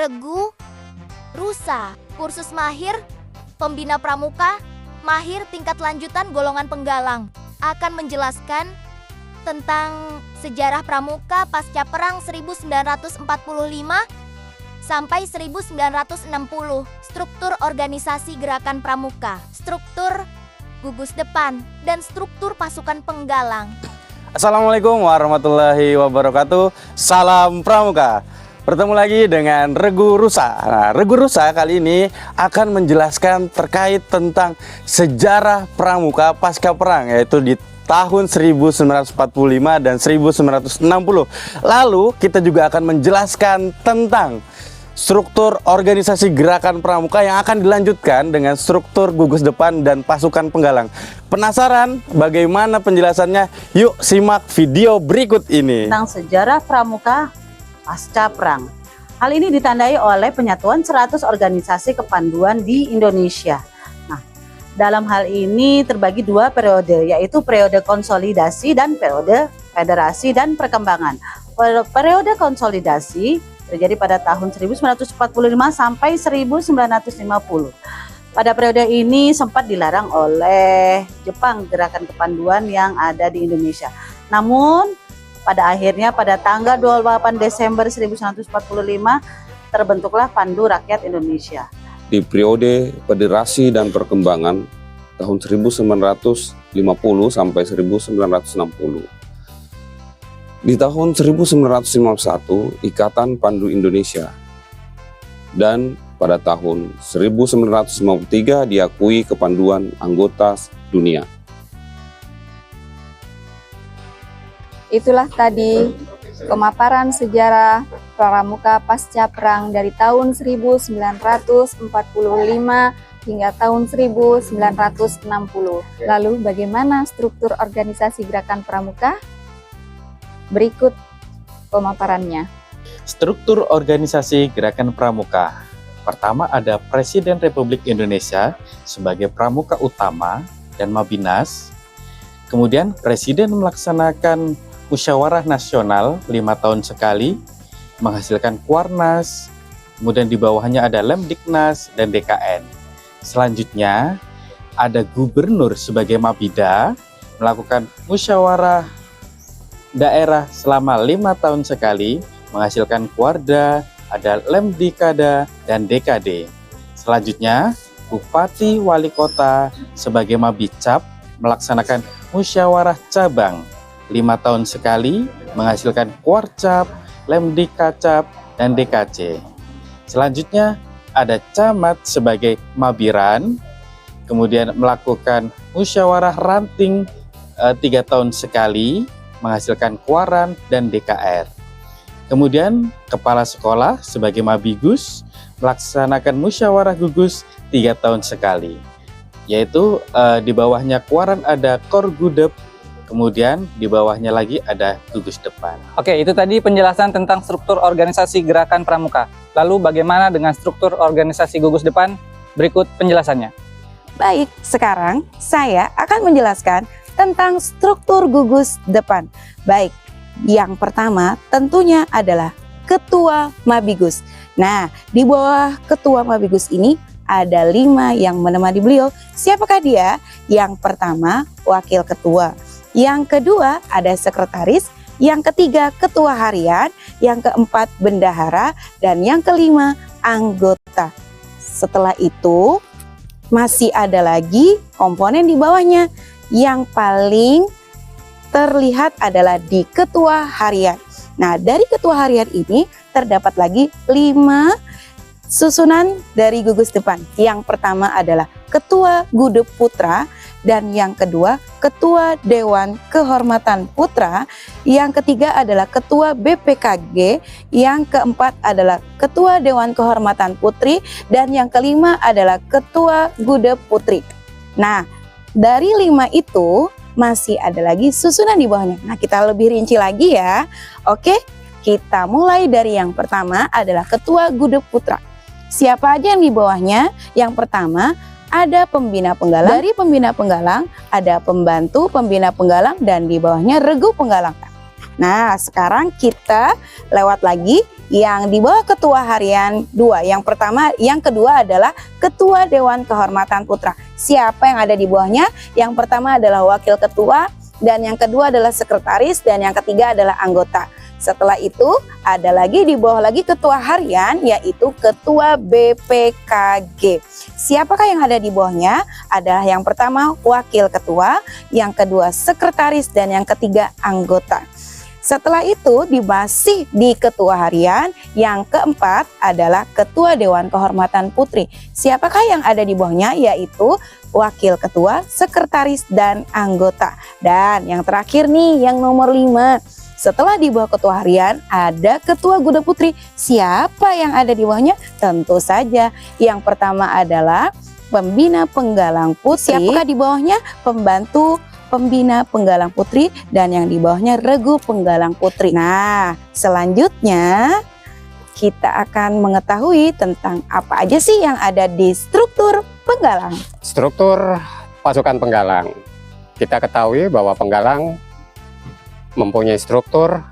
Regu, Rusa, kursus mahir, pembina pramuka, mahir tingkat lanjutan golongan penggalang, akan menjelaskan tentang sejarah pramuka pasca perang 1945 sampai 1960, struktur organisasi gerakan pramuka, struktur gugus depan, dan struktur pasukan penggalang. Assalamualaikum warahmatullahi wabarakatuh. Salam Pramuka. Bertemu lagi dengan Regu Rusa. Nah, Regu Rusa kali ini akan menjelaskan terkait tentang sejarah pramuka pasca perang, yaitu di tahun 1945 dan 1960. Lalu kita juga akan menjelaskan tentang struktur organisasi gerakan pramuka yang akan dilanjutkan dengan struktur gugus depan dan pasukan penggalang. Penasaran bagaimana penjelasannya? Yuk simak video berikut ini. Tentang sejarah pramuka pasca perang. Hal ini ditandai oleh penyatuan 100 organisasi kepanduan di Indonesia. Nah, dalam hal ini terbagi dua periode, yaitu periode konsolidasi dan periode federasi dan perkembangan. Periode konsolidasi terjadi pada tahun 1945 sampai 1950. Pada periode ini sempat dilarang oleh Jepang gerakan kepanduan yang ada di Indonesia. Namun pada akhirnya pada tanggal 28 Desember 1945 terbentuklah Pandu Rakyat Indonesia. Di periode federasi dan perkembangan tahun 1950 sampai 1960. Di tahun 1951, Ikatan Pandu Indonesia, dan pada tahun 1953 diakui kepanduan anggota dunia. Itulah tadi pemaparan sejarah pramuka pasca perang dari tahun 1945 hingga tahun 1960. Lalu bagaimana struktur organisasi gerakan pramuka? Berikut pemaparannya. Struktur organisasi gerakan pramuka. Pertama ada Presiden Republik Indonesia sebagai pramuka utama dan Mabinas. Kemudian Presiden melaksanakan musyawarah nasional 5 tahun sekali, menghasilkan Kuarnas. Kemudian di bawahnya ada Lemdiknas dan DKN. Selanjutnya ada Gubernur sebagai Mabida, melakukan musyawarah daerah selama 5 tahun sekali, menghasilkan Kuarda, ada Lemdikada, dan DKD. Selanjutnya, Bupati Wali Kota sebagai Mabicap melaksanakan musyawarah cabang 5 tahun sekali, menghasilkan Kuarcap, Lemdikacap, dan DKC. Selanjutnya, ada Camat sebagai Mabiran, kemudian melakukan musyawarah ranting 3 tahun sekali, menghasilkan Kuaran dan DKR. Kemudian Kepala Sekolah sebagai Mabigus melaksanakan musyawarah gugus 3 tahun sekali, yaitu di bawahnya Kuaran ada Korgudep, kemudian di bawahnya lagi ada gugus depan. Oke, itu tadi penjelasan tentang struktur organisasi gerakan pramuka. Lalu bagaimana dengan struktur organisasi gugus depan? Berikut penjelasannya. Baik, sekarang saya akan menjelaskan tentang struktur gugus depan. Baik, yang pertama tentunya adalah Ketua Mabigus. Nah, di bawah Ketua Mabigus ini ada 5 yang menemani beliau. Siapakah dia? Yang pertama, Wakil Ketua. Yang kedua, ada Sekretaris. Yang ketiga, Ketua Harian. Yang keempat, Bendahara. Dan yang kelima, anggota. Setelah itu, masih ada lagi komponen di bawahnya. Yang paling terlihat adalah di Ketua Harian. Nah, dari Ketua Harian ini terdapat lagi 5 susunan dari gugus depan. Yang pertama adalah Ketua Gudep Putra, dan yang kedua Ketua Dewan Kehormatan Putra, yang ketiga adalah Ketua BPKG, yang keempat adalah Ketua Dewan Kehormatan Putri, dan yang kelima adalah Ketua Gudep Putri. Nah, dari 5 itu masih ada lagi susunan di bawahnya. Nah, kita lebih rinci lagi ya. Oke, kita mulai dari yang pertama adalah Ketua Gudep Putra. Siapa aja yang di bawahnya? Yang pertama ada pembina penggalang. Dari pembina penggalang ada pembantu pembina penggalang, dan di bawahnya regu penggalang. Nah, sekarang kita lewat lagi yang di bawah ketua harian 2. Yang kedua adalah ketua Dewan Kehormatan Putra. Siapa yang ada di bawahnya? Yang pertama adalah wakil ketua, dan yang kedua adalah sekretaris, dan yang ketiga adalah anggota. Setelah itu ada lagi di bawah lagi ketua harian, yaitu ketua BPKG. Siapakah yang ada di bawahnya? Adalah yang pertama wakil ketua, yang kedua sekretaris, dan yang ketiga anggota. Setelah itu masih di ketua harian, yang keempat adalah ketua Dewan Kehormatan Putri. Siapakah yang ada di bawahnya? Yaitu wakil ketua, sekretaris, dan anggota. Dan yang terakhir nih, yang nomor 5. Setelah di bawah ketua harian ada ketua Guda Putri. Siapa yang ada di bawahnya? Tentu saja yang pertama adalah pembina penggalang putri. Siapakah di bawahnya? Pembantu pembina penggalang putri, dan yang di bawahnya regu penggalang putri. Nah, selanjutnya kita akan mengetahui tentang apa aja sih yang ada di struktur penggalang. Struktur pasukan penggalang. Kita ketahui bahwa penggalang mempunyai struktur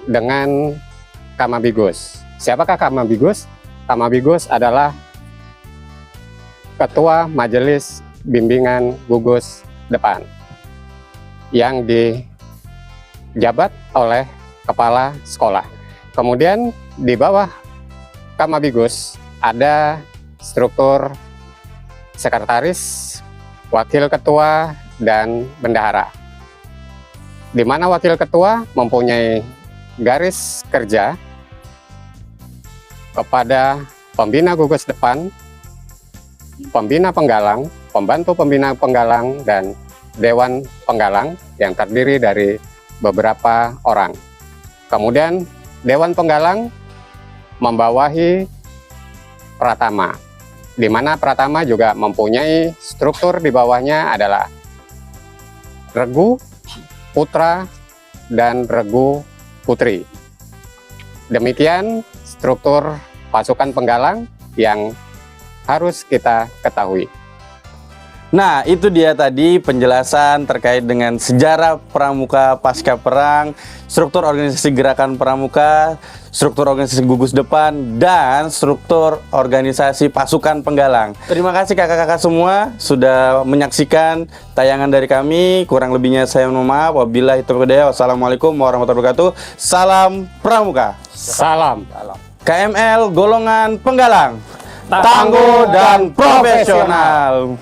dengan Kamabigus. Siapakah Kamabigus? Kamabigus adalah Ketua Majelis Bimbingan Gugus Depan yang dijabat oleh Kepala Sekolah. Kemudian di bawah Kamabigus ada struktur sekretaris, wakil ketua, dan bendahara. Di mana wakil ketua mempunyai garis kerja kepada pembina gugus depan, pembina penggalang, pembantu pembina penggalang, dan dewan penggalang yang terdiri dari beberapa orang. Kemudian dewan penggalang membawahi pratama, di mana pratama juga mempunyai struktur di bawahnya adalah regu putra dan regu putri. Demikian struktur pasukan penggalang yang harus kita ketahui. Nah, itu dia tadi penjelasan terkait dengan sejarah Pramuka pasca perang, struktur organisasi gerakan Pramuka, struktur organisasi gugus depan, dan struktur organisasi pasukan penggalang. Terima kasih kakak-kakak semua sudah menyaksikan tayangan dari kami. Kurang lebihnya saya mohon maaf. Wabillahi taufiq wal hidayah. Wassalamualaikum warahmatullahi wabarakatuh. Salam Pramuka. Salam. KML golongan penggalang, tangguh dan profesional.